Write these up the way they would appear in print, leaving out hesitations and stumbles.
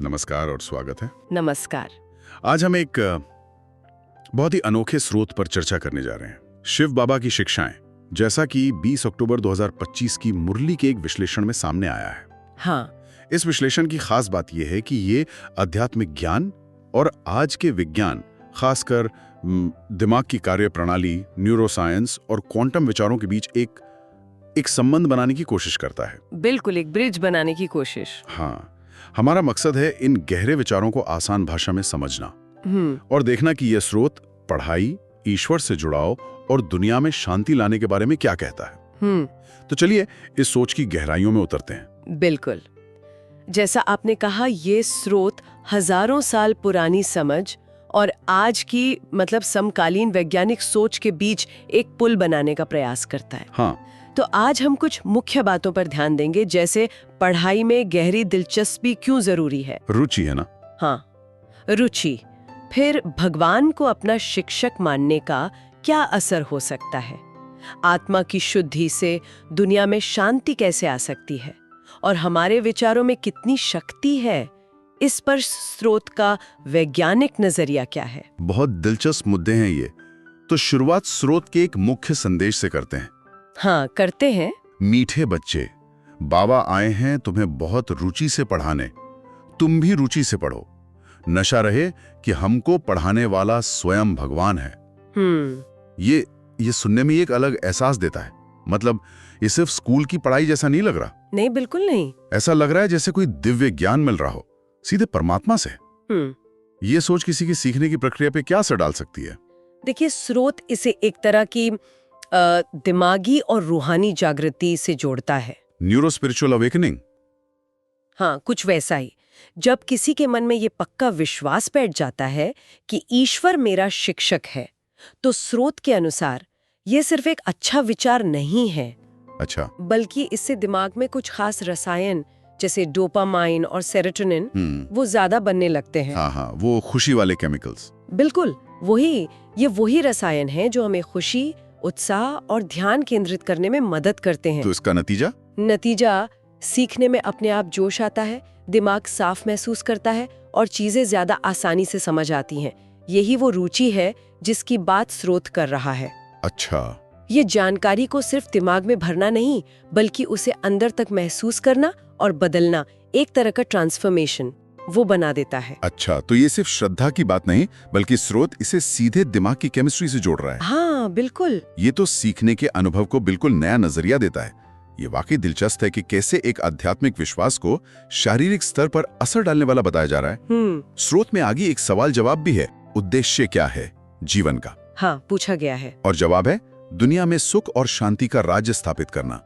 नमस्कार और स्वागत है। नमस्कार। आज हम एक बहुत ही अनोखे स्रोत पर चर्चा करने जा रहे हैं, शिव बाबा की शिक्षाएं, जैसा कि 20 अक्टूबर 2025 की मुरली के एक विश्लेषण में सामने आया है। हाँ, इस विश्लेषण की खास बात यह है कि ये आध्यात्मिक ज्ञान और आज के विज्ञान, खासकर दिमाग की कार्य प्रणाली, न्यूरोसाइंस और क्वांटम विचारों के बीच एक संबंध बनाने की कोशिश करता है। बिल्कुल एक ब्रिज बनाने की कोशिश। हाँ, हमारा मकसद है इन गहरे विचारों को आसान भाषा में समझना और देखना कि यह स्रोत पढ़ाई, ईश्वर से जुड़ाव और दुनिया में शांति लाने के बारे में क्या कहता है। तो चलिए इस सोच की गहराइयों में उतरते हैं। बिल्कुल। जैसा आपने कहा, ये स्रोत हजारों साल पुरानी समझ और आज की समकालीन वैज्ञानिक सोच के बीच एक पुल बनाने का प्रयास करता है। हाँ, तो आज हम कुछ मुख्य बातों पर ध्यान देंगे, जैसे पढ़ाई में गहरी दिलचस्पी क्यों जरूरी है। रुचि है ना? हाँ, रुचि। फिर भगवान को अपना शिक्षक मानने का क्या असर हो सकता है, आत्मा की शुद्धि से दुनिया में शांति कैसे आ सकती है, और हमारे विचारों में कितनी शक्ति है, इस पर स्रोत का वैज्ञानिक नजरिया क्या है। बहुत दिलचस्प मुद्दे हैं ये। तो शुरुआत स्रोत के एक मुख्य संदेश से करते हैं। हाँ, करते हैं। मीठे बच्चे, बाबा आए हैं तुम्हें बहुत रुचि से पढ़ाने, तुम भी रुचि से पढ़ो। नशा रहे कि हमको पढ़ाने वाला स्वयं भगवान है। ये सुनने में एक अलग एहसास देता है। मतलब ये सिर्फ स्कूल की पढ़ाई जैसा नहीं लग रहा। नहीं, बिल्कुल नहीं। ऐसा लग रहा है जैसे कोई दिव्य ज्ञान मिल रहा हो, सीधे परमात्मा से। ये सोच किसी की सीखने की प्रक्रिया पे क्या असर डाल सकती है? देखिए, स्रोत इसे एक तरह की दिमागी और रूहानी जागृति से जोड़ता है। Neuro spiritual awakening. हाँ, कुछ वैसा ही। जब किसी के मन में ये पक्का विश्वास बैठ जाता है कि ईश्वर मेरा शिक्षक है, तो स्रोत के अनुसार ये सिर्फ एक अच्छा विचार नहीं है। अच्छा। बल्कि इससे दिमाग में कुछ खास रसायन जैसे डोपामाइन और सेरोटोनिन वो ज्यादा बनने लगते हैं। हाँ, वो खुशी वाले केमिकल्स। बिल्कुल वही रसायन हैं जो हमें खुशी, उत्साह और ध्यान केंद्रित करने में मदद करते हैं। तो इसका नतीजा सीखने में अपने आप जोश आता है, दिमाग साफ महसूस करता है और चीजें ज्यादा आसानी से समझ आती हैं। यही वो रुचि है जिसकी बात स्रोत कर रहा है। अच्छा। ये जानकारी को सिर्फ दिमाग में भरना नहीं, बल्कि उसे अंदर तक महसूस करना और बदलना, एक तरह का ट्रांसफॉर्मेशन वो बना देता है। अच्छा, तो ये सिर्फ श्रद्धा की बात नहीं, बल्कि स्रोत इसे सीधे दिमाग की केमिस्ट्री से जोड़ रहा है। हाँ, बिल्कुल। ये तो सीखने के अनुभव को बिल्कुल नया नजरिया देता है। ये वाकई दिलचस्प है कि कैसे एक आध्यात्मिक विश्वास को शारीरिक स्तर पर असर डालने वाला बताया जा रहा है। स्रोत में आगे एक सवाल जवाब भी है, उद्देश्य क्या है जीवन का? हाँ, पूछा गया है। और जवाब है दुनिया में सुख और शांति का राज्य स्थापित करना।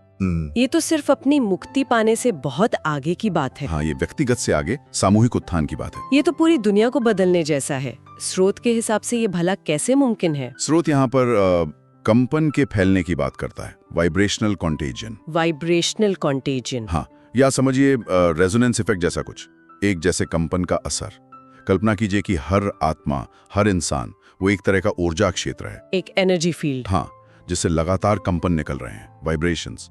ये तो सिर्फ अपनी मुक्ति पाने से बहुत आगे की बात है। हाँ, ये व्यक्तिगत से आगे सामूहिक उत्थान की बात है। ये तो पूरी दुनिया को बदलने जैसा है। स्रोत के हिसाब से ये भला कैसे मुमकिन है? स्रोत यहाँ पर कंपन के फैलने की बात करता है, वाइब्रेशनल कॉन्टेजियन। वाइब्रेशनल कॉन्टेजियन। हाँ, या समझिए रेजोनेंस इफेक्ट जैसा कुछ, एक जैसे कंपन का असर। कल्पना कीजिए कि हर आत्मा, हर इंसान वो एक तरह का ऊर्जा क्षेत्र है, एक एनर्जी फील्ड। हाँ, जिससे लगातार कंपन निकल रहे हैं, वाइब्रेशंस।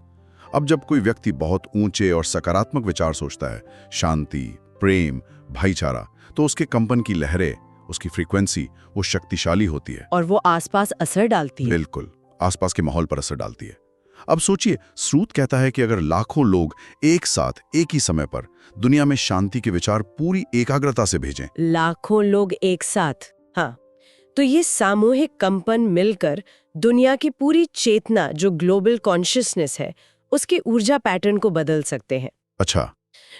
अब जब कोई व्यक्ति बहुत ऊंचे और सकारात्मक विचार सोचता है, शांति, प्रेम, भाईचारा, तो उसके कंपन की लहरें, उसकी फ्रीक्वेंसी वो शक्तिशाली होती है और वो आसपास असर डालती है। बिल्कुल, आसपास के माहौल पर असर डालती है। अब सोचिए, स्रोत कहता है कि अगर लाखों लोग एक साथ एक ही समय पर दुनिया में शांति के विचार पूरी एकाग्रता से भेजें। लाखों लोग एक साथ, हाँ, तो ये सामूहिक कंपन मिलकर दुनिया की पूरी चेतना, जो ग्लोबल कॉन्शियसनेस है, उसकी ऊर्जा पैटर्न को बदल सकते हैं। अच्छा।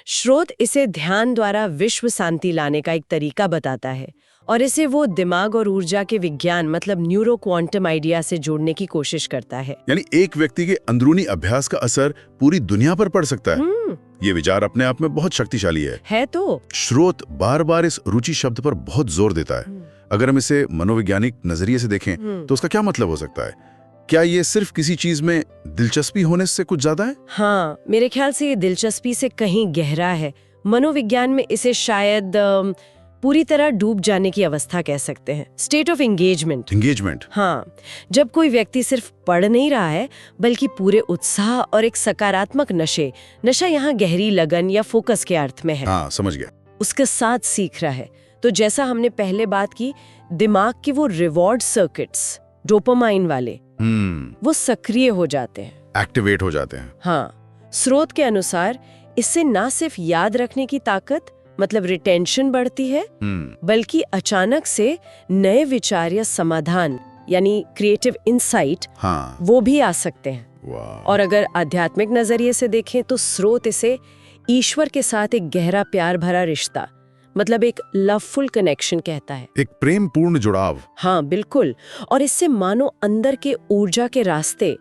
स्रोत इसे ध्यान द्वारा विश्व शांति लाने का एक तरीका बताता है, और इसे वो दिमाग और ऊर्जा के विज्ञान न्यूरो क्वांटम आइडिया से जोड़ने की कोशिश करता है। यानी एक व्यक्ति के अंदरूनी अभ्यास का असर पूरी दुनिया पर पड़ सकता है। ये विचार अपने आप में बहुत शक्तिशाली है। तो स्रोत बार बार इस रुचि शब्द पर बहुत जोर देता है। अगर हम इसे मनोवैज्ञानिक नजरिए से देखें तो उसका क्या मतलब हो सकता है? क्या ये सिर्फ किसी चीज में दिलचस्पी होने से कुछ ज्यादा है? हाँ, मेरे ख्याल से ये दिलचस्पी से कहीं गहरा है। मनोविज्ञान में इसे शायद पूरी तरह डूब जाने की अवस्था कह सकते हैं, स्टेट ऑफ एंगेजमेंट। हाँ, जब कोई व्यक्ति सिर्फ पढ़ नहीं रहा है, बल्कि पूरे उत्साह और एक सकारात्मक नशा यहाँ गहरी लगन या फोकस के अर्थ में है। हाँ, समझ गया। उसके साथ सीख रहा है। तो जैसा हमने पहले बात की, दिमाग के वो रिवॉर्ड सर्किट्स, डोपामाइन वाले, वो सक्रिय हो जाते हैं, एक्टिवेट हो जाते हैं। हाँ, स्रोत के अनुसार इससे ना सिर्फ याद रखने की ताकत, मतलब रिटेंशन बढ़ती है, बल्कि अचानक से नए विचार या समाधान, यानी क्रिएटिव इंसाइट, हाँ, वो भी आ सकते हैं। वाह। और अगर आध्यात्मिक नजरिए से देखें तो स्रोत इसे ईश्वर के साथ एक गहरा प्यार भरा रिश्ता, मतलब एक लवफुल कनेक्शन कहता है। एक प्रेम पूर्ण जुड़ाव। हाँ बिल्कुल, और इससे मानो अंदर के ऊर्जा के रास्ते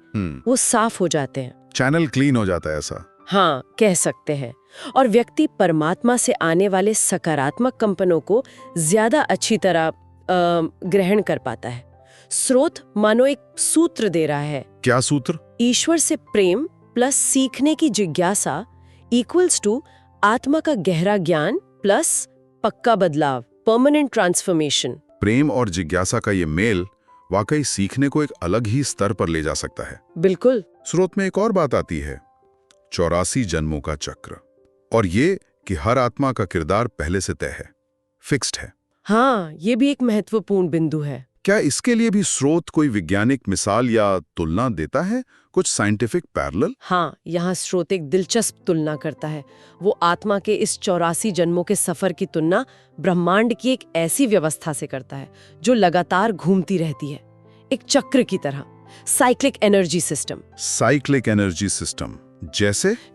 वो साफ हो जाते हैं, चैनल क्लीन हो जाता है ऐसा। हाँ कह सकते हैं, और व्यक्ति परमात्मा से आने वाले सकारात्मक कंपनों को ज्यादा अच्छी तरह ग्रहण कर पाता है। स्रोत मानो एक सूत्र दे रहा है। क्या सूत्र? ईश्वर से प्रेम प्लस सीखने की जिज्ञासा इक्वल्स टू आत्मा का गहरा ज्ञान प्लस पक्का बदलाव, परमानेंट ट्रांसफॉर्मेशन। प्रेम और जिज्ञासा का ये मेल वाकई सीखने को एक अलग ही स्तर पर ले जा सकता है। बिल्कुल। स्रोत में एक और बात आती है, 84 जन्मों का चक्र, और ये कि हर आत्मा का किरदार पहले से तय है, फिक्स्ड है। हाँ, ये भी एक महत्वपूर्ण बिंदु है। क्या इसके लिए भी स्रोत कोई वैज्ञानिक मिसाल या तुलना देता है, कुछ साइंटिफिक पैरेलल? हाँ, यहाँ स्रोत एक दिलचस्प तुलना करता है। वो आत्मा के इस 84 जन्मों के सफर की तुलना ब्रह्मांड की एक ऐसी व्यवस्था से करता है जो लगातार घूमती रहती है, एक चक्र की तरह, cyclic energy system. Cyclic energy system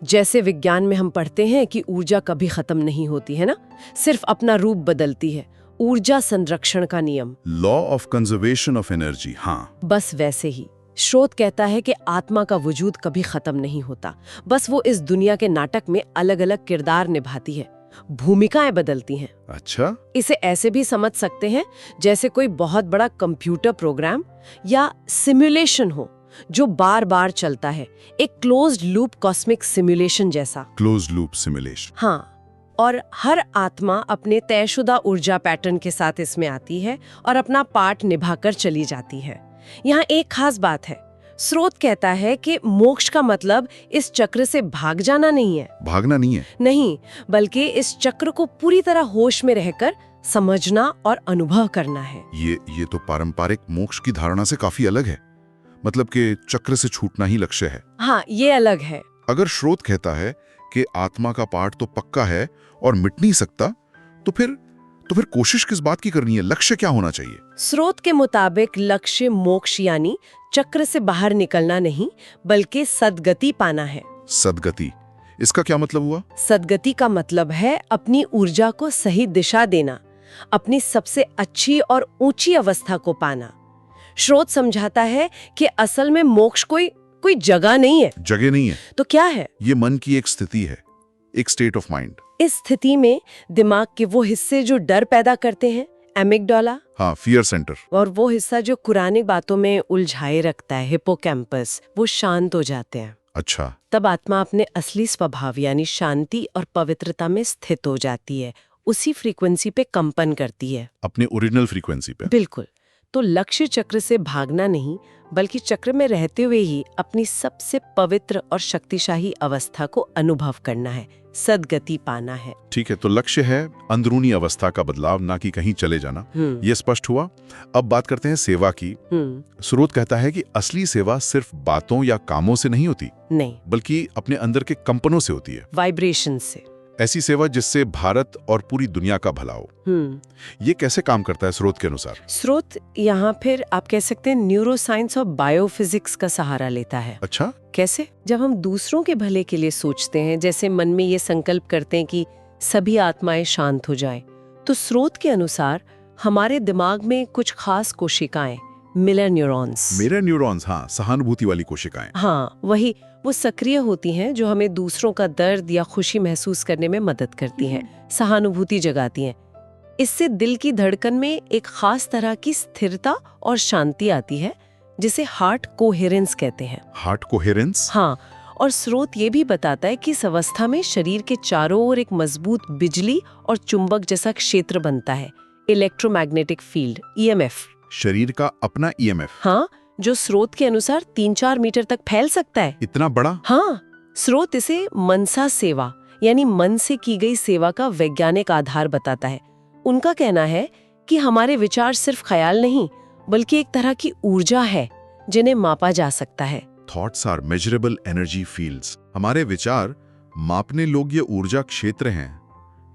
जैसे विज्ञान में हम पढ़ते हैं कि ऊर्जा कभी खत्म नहीं होती है ना, सिर्फ अपना रूप बदलती है। ऊर्जा संरक्षण का नियम, law of conservation of energy. हाँ, बस वैसे ही स्रोत कहता है कि आत्मा का वजूद कभी खत्म नहीं होता, बस वो इस दुनिया के नाटक में अलग अलग किरदार निभाती है, भूमिकाएं बदलती हैं। अच्छा, इसे ऐसे भी समझ सकते हैं जैसे कोई बहुत बड़ा कंप्यूटर प्रोग्राम या सिमुलेशन हो जो बार बार चलता है, एक क्लोज्ड लूप कॉस्मिक सिमुलेशन जैसा। Closed loop simulation. हाँ, और हर आत्मा अपने तयशुदा ऊर्जा पैटर्न के साथ इसमें आती है और अपना पार्ट निभाकर चली जाती है। यहाँ एक खास बात है, स्रोत कहता है कि मोक्ष का मतलब इस चक्र से भाग जाना नहीं है। भागना नहीं है? नहीं, बल्कि इस चक्र को पूरी तरह होश में रहकर समझना और अनुभव करना है। ये तो पारंपरिक मोक्ष की धारणा से काफी अलग है, मतलब कि चक्र से छूटना ही लक्ष्य है। हाँ, ये अलग है। अगर स्रोत कहता है कि आत्मा का पार्ट तो पक्का है और मिट नहीं सकता, तो फिर कोशिश किस बात की करनी है? लक्ष्य क्या होना चाहिए? स्रोत के मुताबिक लक्ष्य मोक्ष यानी चक्र से बाहर निकलना नहीं, बल्कि सद्गति पाना है। सद्गति, इसका क्या मतलब हुआ? सद्गति का मतलब है अपनी ऊर्जा को सही दिशा देना, अपनी सबसे अच्छी और ऊंची अवस्था को पाना। स्रोत समझाता है कि असल में मोक्ष कोई जगह नहीं है। जगह नहीं है तो क्या है? ये मन की एक स्थिति है, एक स्टेट ऑफ माइंड। इस स्थिति में दिमाग के वो हिस्से जो डर पैदा करते हैं, एमिगडाला, हाँ, फियर सेंटर, और वो हिस्सा जो पुरानी बातों में उलझाए रखता है, हिपोकैम्पस, वो शांत हो जाते हैं। अच्छा, तब आत्मा अपने असली स्वभाव यानी शांति और पवित्रता में स्थित हो जाती है, उसी फ्रीक्वेंसी पे कंपन करती है, अपने ओरिजिनल फ्रीक्वेंसी पे। बिल्कुल। तो लक्ष्य चक्र से भागना नहीं, बल्कि चक्र में रहते हुए ही अपनी सबसे पवित्र और शक्तिशाली अवस्था को अनुभव करना है, सद्गति पाना है। ठीक है, तो लक्ष्य है अंदरूनी अवस्था का बदलाव, ना कि कहीं चले जाना। ये स्पष्ट हुआ। अब बात करते हैं सेवा की। स्रोत कहता है कि असली सेवा सिर्फ बातों या कामों से नहीं होती, नहीं, बल्कि अपने अंदर के कंपनों से होती है, वाइब्रेशन से। ऐसी सेवा जिससे भारत और पूरी दुनिया का भला हो। ये कैसे काम करता है स्रोत के अनुसार? स्रोत यहाँ फिर आप कह सकते हैं न्यूरो साइंस और बायोफिजिक्स का सहारा लेता है। अच्छा, कैसे? जब हम दूसरों के भले के लिए सोचते हैं, जैसे मन में ये संकल्प करते हैं कि सभी आत्माएं शांत हो जाएं, तो स्रोत के अनुसार हमारे दिमाग में कुछ खास कोशिकाएं, मिरर न्यूरॉन्स, हाँ, सहानुभूति वाली कोशिकाएं, हाँ वही, वो सक्रिय होती हैं जो हमें दूसरों का दर्द या खुशी महसूस करने में मदद करती हैं, सहानुभूति जगाती हैं। इससे दिल की धड़कन में एक खास तरह की स्थिरता और शांति आती है, जिसे हार्ट कोहेरेंस कहते हैं। Heart coherence? हाँ, और स्रोत ये भी बताता है कि इस अवस्था में शरीर के चारों ओर एक मजबूत बिजली और चुंबक जैसा क्षेत्र बनता है, इलेक्ट्रोमैग्नेटिक फील्ड, EMF। शरीर का अपना EMF? हाँ, जो स्रोत के अनुसार 3-4 मीटर तक फैल सकता है। इतना बड़ा? हाँ, स्रोत इसे मनसा सेवा यानी मन से की गई सेवा का वैज्ञानिक आधार बताता है। उनका कहना है कि हमारे विचार सिर्फ ख्याल नहीं बल्कि एक तरह की ऊर्जा है जिन्हें मापा जा सकता है। Thoughts are measurable energy fields. हमारे विचार मापने योग्य ऊर्जा क्षेत्र हैं।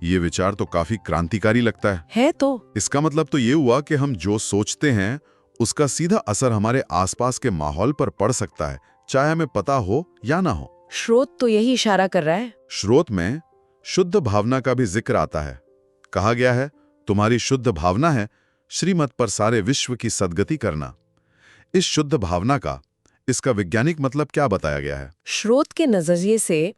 ये विचार तो काफी क्रांतिकारी लगता है तो इसका मतलब तो ये हुआ कि हम जो सोचते हैं उसका सीधा असर हमारे आसपास के माहौल पर पड़ सकता है, चाहे हमें पता हो या ना हो। स्रोत तो यही इशारा कर रहा है। स्रोत में शुद्ध भावना का भी जिक्र आता है। कहा गया है, तुम्हारी शुद्ध भावना है श्रीमत पर सारे विश्व की सद्गति करना। इस शुद्ध भावना का, इसका वैज्ञानिक मतलब क्या बताया गया है? स्रोत के नजरिए से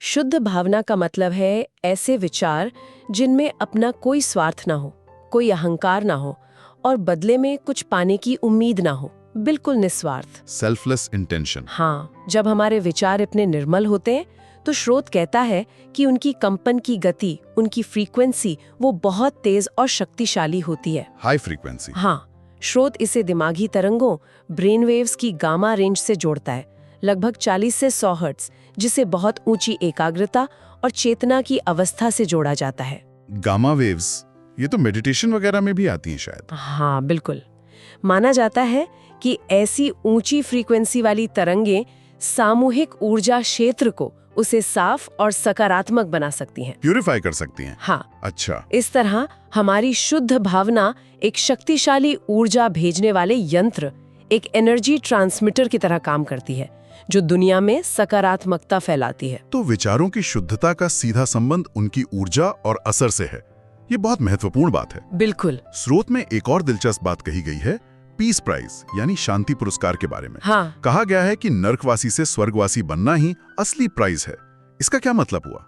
शुद्ध भावना का मतलब है ऐसे विचार जिनमें अपना कोई स्वार्थ ना हो, कोई अहंकार ना हो और बदले में कुछ पाने की उम्मीद ना हो, बिल्कुल निस्वार्थ। Selfless intention. हाँ, जब हमारे विचार इतने निर्मल होते हैं तो स्रोत कहता है कि उनकी कंपन की गति, उनकी फ्रीक्वेंसी वो बहुत तेज और शक्तिशाली होती है। High frequency. हाँ, स्रोत इसे दिमागी तरंगों, ब्रेन वेव्स की गामा रेंज से जोड़ता है, लगभग 40 से 100 हर्ट्ज, जिसे बहुत ऊंची एकाग्रता और चेतना की अवस्था से जोड़ा जाता है। गामा वेव्स, ये तो मेडिटेशन वगैरह में भी आती हैं शायद। हाँ बिल्कुल। माना जाता है कि ऐसी ऊंची फ्रीक्वेंसी वाली तरंगें सामूहिक ऊर्जा क्षेत्र को उसे साफ और सकारात्मक बना सकती हैं, प्यूरिफाई कर सकती हैं। हाँ, अच्छा। इस तरह हमारी शुद्ध भावना एक शक्तिशाली ऊर्जा भेजने वाले यंत्र, एक एनर्जी ट्रांसमीटर की तरह काम करती है जो दुनिया में सकारात्मकता फैलाती है। तो विचारों की शुद्धता का सीधा संबंध उनकी ऊर्जा और असर से है। ये बहुत महत्वपूर्ण बात है। बिल्कुल। स्रोत में एक और दिलचस्प बात कही गई है, पीस प्राइज यानी शांति पुरस्कार के बारे में। हाँ। कहा गया है कि नर्कवासी से स्वर्गवासी बनना ही असली प्राइज है। इसका क्या मतलब हुआ?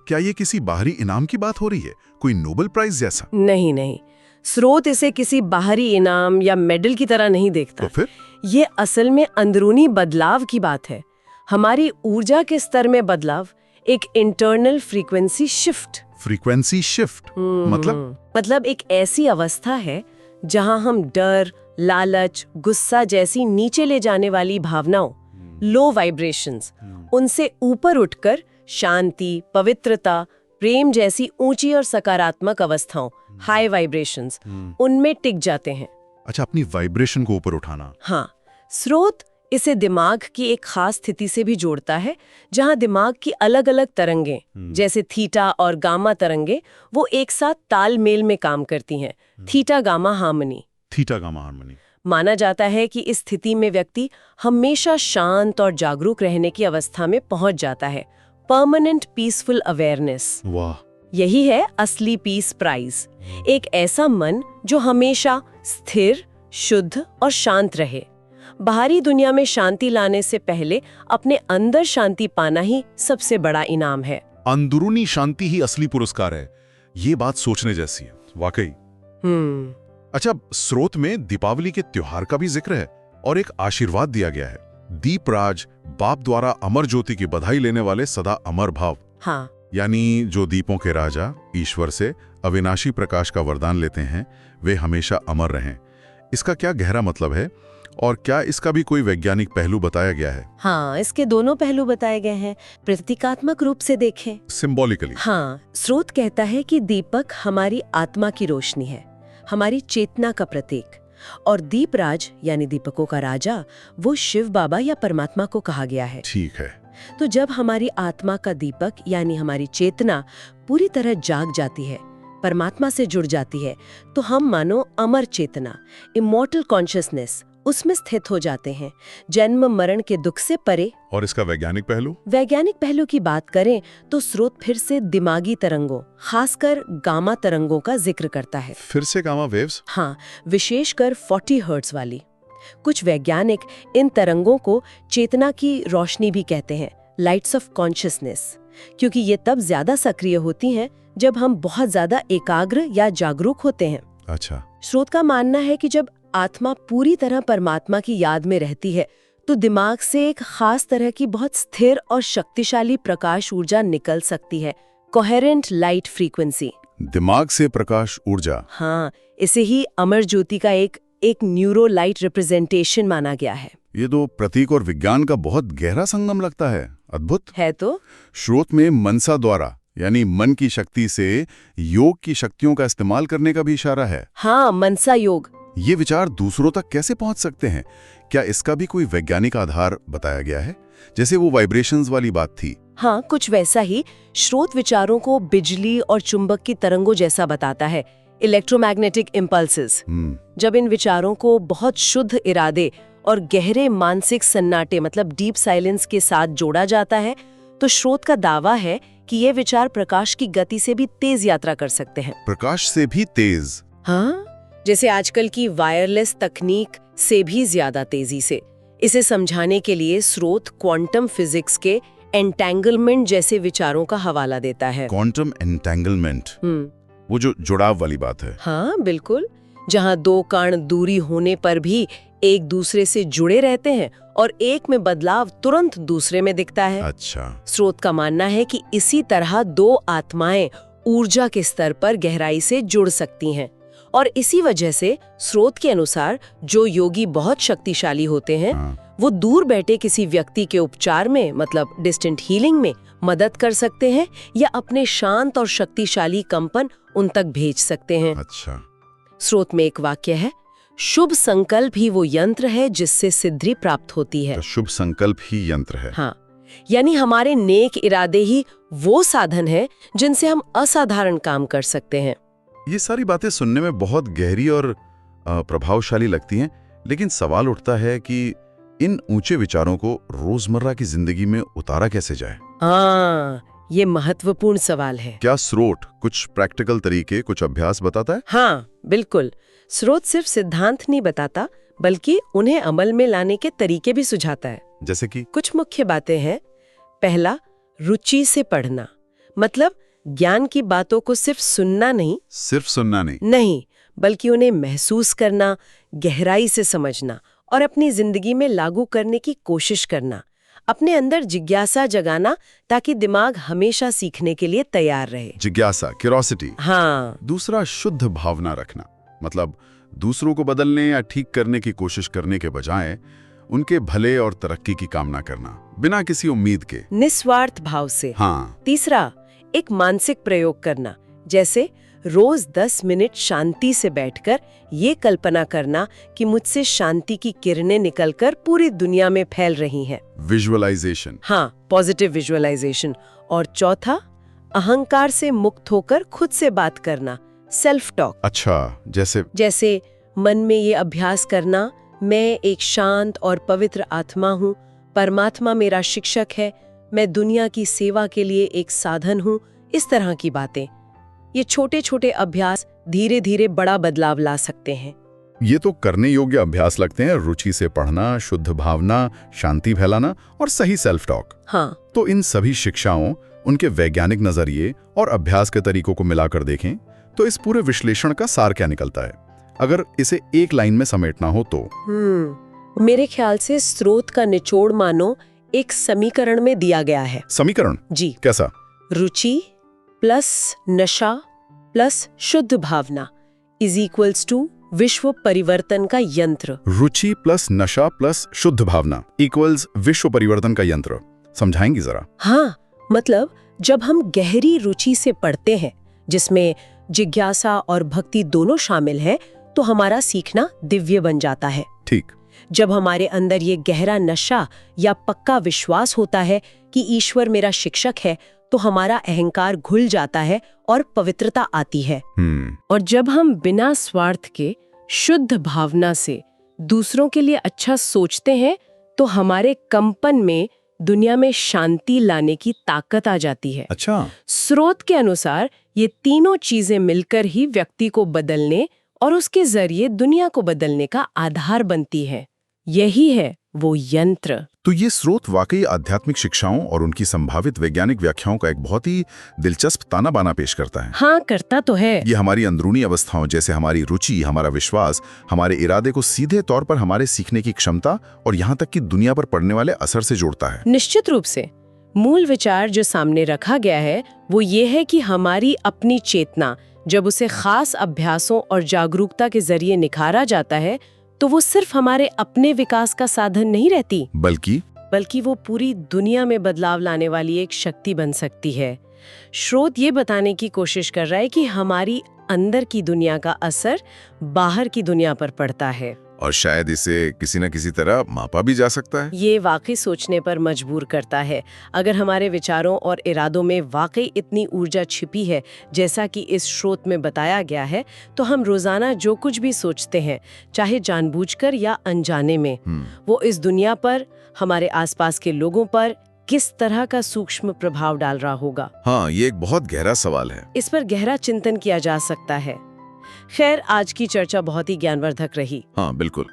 क्या ये किसी बाहरी इनाम की बात हो रही है, कोई नोबेल प्राइज जैसा? नहीं, स्रोत इसे किसी बाहरी इनाम या मेडल की तरह नहीं देखता। तो फिर ये असल में अंदरूनी बदलाव की बात है, हमारी ऊर्जा के स्तर में बदलाव, एक internal frequency shift. Frequency shift मतलब एक ऐसी अवस्था है जहां हम डर, लालच, गुस्सा जैसी नीचे ले जाने वाली भावनाओं, लो वाइब्रेशंस, उनसे ऊपर उठकर शांति, पवित्रता, प्रेम जैसी ऊंची और सकारात्मक अवस्थाओं, हाई वाइब्रेशंस, उनमें टिक जाते हैं। अच्छा, अपनी वाइब्रेशन को ऊपर उठाना। हाँ, स्रोत इसे दिमाग की एक खास स्थिति से भी जोड़ता है जहां दिमाग की अलग अलग तरंगें जैसे थीटा और गामा तरंगें वो एक साथ तालमेल में काम करती हैं। Theta gamma harmony. माना जाता है कि इस स्थिति में व्यक्ति हमेशा शांत और जागरूक रहने की अवस्था में पहुंच जाता है। Permanent peaceful awareness. वाह, यही है असली पीस प्राइज। एक ऐसा मन जो हमेशा स्थिर, शुद्ध और शांत रहे। बाहरी दुनिया में शांति लाने से पहले अपने अंदर शांति पाना ही सबसे बड़ा इनाम है। अंदरूनी शांति ही असली पुरस्कार है। ये बात सोचने जैसी है, वाकई। अच्छा, स्रोत में दीपावली के त्योहार का भी जिक्र है और एक आशीर्वाद दिया गया है। दीपराज, बाप द्वारा अमर ज्योति की बधाई लेने वाले सदा अमर भाव। हाँ, यानी जो दीपों के राजा ईश्वर से अविनाशी प्रकाश का वरदान लेते हैं वे हमेशा अमर रहें। इसका क्या गहरा मतलब है और क्या इसका भी कोई वैज्ञानिक पहलू बताया गया है? हाँ, इसके दोनों पहलू बताए गए हैं। प्रतीकात्मक रूप से देखें, सिंबॉलिकली। हाँ, स्रोत कहता है कि दीपक हमारी आत्मा की रोशनी है, हमारी चेतना का प्रतीक, और दीपराज यानी दीपकों का राजा वो शिव बाबा या परमात्मा को कहा गया है। ठीक है। तो जब हमारी आत्मा का दीपक यानी हमारी चेतना पूरी तरह जाग जाती है, परमात्मा से जुड़ जाती है, तो हम मानो अमर चेतना, इमॉर्टल कॉन्शियसनेस, उसमें स्थित हो जाते हैं, जन्म मरण के दुख से परे। और इसका वैज्ञानिक पहलू? वैज्ञानिक पहलू की बात करें तो स्रोत फिर से दिमागी तरंगों, खासकर गामा तरंगों का जिक्र करता है। फिर से गामा वेव्स? हाँ, विशेषकर 40 हर्ट्ज वाली। कुछ वैज्ञानिक इन तरंगों को चेतना की रोशनी भी कहते हैं, लाइट्स ऑफ कॉन्शियसनेस, क्योंकि ये तब ज्यादा सक्रिय होती हैं जब हम बहुत ज्यादा एकाग्र या जागरूक होते हैं। अच्छा। स्रोत का मानना है कि जब आत्मा पूरी तरह परमात्मा की याद में रहती है तो दिमाग से एक खास तरह की बहुत स्थिर और शक्तिशाली प्रकाश ऊर्जा निकल सकती है, कोहेरेंट लाइट फ्रीक्वेंसी। दिमाग से प्रकाश ऊर्जा? हाँ, इसे ही अमर ज्योति का एक न्यूरो लाइट रिप्रेजेंटेशन माना गया है। ये तो प्रतीक और विज्ञान का बहुत गहरा संगम लगता है। अद्भुत है तो। स्रोत में मनसा द्वारा यानी मन की शक्ति से योग की शक्तियों का इस्तेमाल करने का भी इशारा है। हाँ, मनसा योग। ये विचार दूसरों तक कैसे पहुंच सकते हैं? क्या इसका भी कोई वैज्ञानिक आधार बताया गया है? जैसे वो वाइब्रेशंस वाली बात थी। हाँ, कुछ वैसा ही। स्रोत विचारों को बिजली और चुंबक की तरंगों जैसा बताता है, इलेक्ट्रोमैग्नेटिक इम्पल्सेस। जब इन विचारों को बहुत शुद्ध इरादे और गहरे मानसिक सन्नाटे मतलब डीप साइलेंस के साथ जोड़ा जाता है, तो स्रोत का दावा है कि ये विचार प्रकाश की गति से भी तेज यात्रा कर सकते हैं। प्रकाश से भी तेज? हाँ, जैसे आजकल की वायरलेस तकनीक से भी ज्यादा तेजी से। इसे समझाने के लिए स्रोत क्वांटम फिजिक्स के एंटेंगलमेंट जैसे विचारों का हवाला देता है। क्वांटम एंटेंगलमेंट, वो जो जुड़ाव वाली बात है। हाँ बिल्कुल, जहाँ दो कण दूरी होने पर भी एक दूसरे से जुड़े रहते हैं और एक में बदलाव तुरंत दूसरे में दिखता है। अच्छा। स्रोत का मानना है कि इसी तरह दो आत्माएं ऊर्जा के स्तर पर गहराई से जुड़ सकती हैं और इसी वजह से स्रोत के अनुसार जो योगी बहुत शक्तिशाली होते हैं, वो दूर बैठे किसी व्यक्ति के उपचार में मतलब डिस्टेंट हीलिंग में मदद कर सकते हैं या अपने शांत और शक्तिशाली कंपन उन तक भेज सकते हैं। अच्छा। स्रोत में एक वाक्य है, शुभ संकल्प ही वो यंत्र है जिससे सिद्धि प्राप्त होती है। तो शुभ संकल्प ही यंत्र है। हाँ, यानी हमारे नेक इरादे ही वो साधन है जिनसे हम असाधारण काम कर सकते हैं। ये सारी बातें सुनने में बहुत गहरी और प्रभावशाली लगती हैं, लेकिन सवाल उठता है कि इन ऊंचे विचारों को रोजमर्रा की जिंदगी में उतारा कैसे जाए? हाँ, ये महत्वपूर्ण सवाल है। क्या स्रोत कुछ प्रैक्टिकल तरीके, कुछ अभ्यास बताता है? हाँ बिल्कुल, स्रोत सिर्फ सिद्धांत नहीं बताता बल्कि उन्हें अमल में लाने के तरीके भी सुझाता है। जैसे कि? कुछ मुख्य बातें हैं। पहला, रुचि से पढ़ना, मतलब ज्ञान की बातों को सिर्फ सुनना नहीं। सिर्फ सुनना नहीं, बल्कि उन्हें महसूस करना, गहराई से समझना और अपनी जिंदगी में लागू करने की कोशिश करना। अपने अंदर जिज्ञासा जगाना ताकि दिमाग हमेशा सीखने के लिए तैयार रहे। जिज्ञासा, क्यूरोसिटी। हाँ। दूसरा, शुद्ध भावना रखना, मतलब दूसरों को बदलने या ठीक करने की कोशिश करने के बजाय उनके भले और तरक्की की कामना करना बिना किसी उम्मीद के, निस्वार्थ भाव से। हाँ। तीसरा, एक मानसिक प्रयोग करना, जैसे रोज 10 मिनट शांति से बैठकर ये कल्पना करना कि मुझसे शांति की किरणें निकलकर पूरी दुनिया में फैल रही हैं। विजुअलाइजेशन। हाँ, पॉजिटिव विजुअलाइजेशन। और चौथा, अहंकार से मुक्त होकर खुद से बात करना, सेल्फ टॉक। अच्छा, जैसे मन में ये अभ्यास करना, मैं एक शांत और पवित्र आत्मा हूँ, परमात्मा मेरा शिक्षक है, मैं दुनिया की सेवा के लिए एक साधन हूँ। इस तरह की बातें, ये छोटे छोटे अभ्यास धीरे धीरे बड़ा बदलाव ला सकते हैं। ये तो करने योग्य अभ्यास लगते हैं। रुचि से पढ़ना, शुद्ध भावना, शांति फैलाना और सही सेल्फ टॉक। हाँ। तो इन सभी शिक्षाओं, उनके वैज्ञानिक नजरिए और अभ्यास के तरीकों को मिलाकर देखें तो इस पूरे विश्लेषण का सार क्या निकलता है? अगर इसे एक लाइन में समेटना हो तो? मेरे ख्याल से स्रोत का निचोड़ मानो एक समीकरण में दिया गया है। समीकरण? जी। कैसा? रुचि प्लस नशा प्लस शुद्ध भावना इज इक्वल्स टू विश्व परिवर्तन का यंत्र। रुचि प्लस नशा प्लस शुद्ध भावना इक्वल्स विश्व परिवर्तन का यंत्र। समझाएंगी जरा? हाँ, मतलब जब हम गहरी रुचि से पढ़ते हैं, जिसमें जिज्ञासा और भक्ति दोनों शामिल है, तो हमारा सीखना दिव्य बन जाता है। ठीक। जब हमारे अंदर ये गहरा नशा या पक्का विश्वास होता है कि ईश्वर मेरा शिक्षक है, तो हमारा अहंकार घुल जाता है और पवित्रता आती है। और जब हम बिना स्वार्थ के शुद्ध भावना से दूसरों के लिए अच्छा सोचते हैं, तो हमारे कंपन में दुनिया में शांति लाने की ताकत आ जाती है। अच्छा। स्रोत के अनुसार ये तीनों चीजें मिलकर ही व्यक्ति को बदलने और उसके जरिए दुनिया को बदलने का आधार बनती है। यही है वो यंत्र। तो ये स्रोत वाकई आध्यात्मिक शिक्षाओं और उनकी संभावित वैज्ञानिक व्याख्याओं का एक बहुत ही दिलचस्प ताना बाना पेश करता है। हाँ, करता तो है। ये हमारी अंदरूनी अवस्थाओं जैसे हमारी रुचि, हमारा विश्वास, हमारे इरादे को सीधे तौर पर हमारे सीखने की क्षमता और यहाँ तक कि दुनिया पर पड़ने वाले असर से जोड़ता है। निश्चित रूप से मूल विचार जो सामने रखा गया है वो ये है कि हमारी अपनी चेतना जब उसे खास अभ्यासों और जागरूकता के जरिए निखारा जाता है, तो वो सिर्फ हमारे अपने विकास का साधन नहीं रहती, बल्कि वो पूरी दुनिया में बदलाव लाने वाली एक शक्ति बन सकती है। स्रोत ये बताने की कोशिश कर रहा है कि हमारी अंदर की दुनिया का असर बाहर की दुनिया पर पड़ता है, और शायद इसे किसी न किसी तरह मापा भी जा सकता है। ये वाकई सोचने पर मजबूर करता है। अगर हमारे विचारों और इरादों में वाकई इतनी ऊर्जा छिपी है जैसा कि इस स्रोत में बताया गया है, तो हम रोजाना जो कुछ भी सोचते हैं, चाहे जानबूझकर या अनजाने में, वो इस दुनिया पर, हमारे आसपास के लोगों पर किस तरह का सूक्ष्म प्रभाव डाल रहा होगा। हाँ, ये एक बहुत गहरा सवाल है। इस पर गहरा चिंतन किया जा सकता है। खैर, आज की चर्चा बहुत ही ज्ञानवर्धक रही। हाँ, बिल्कुल।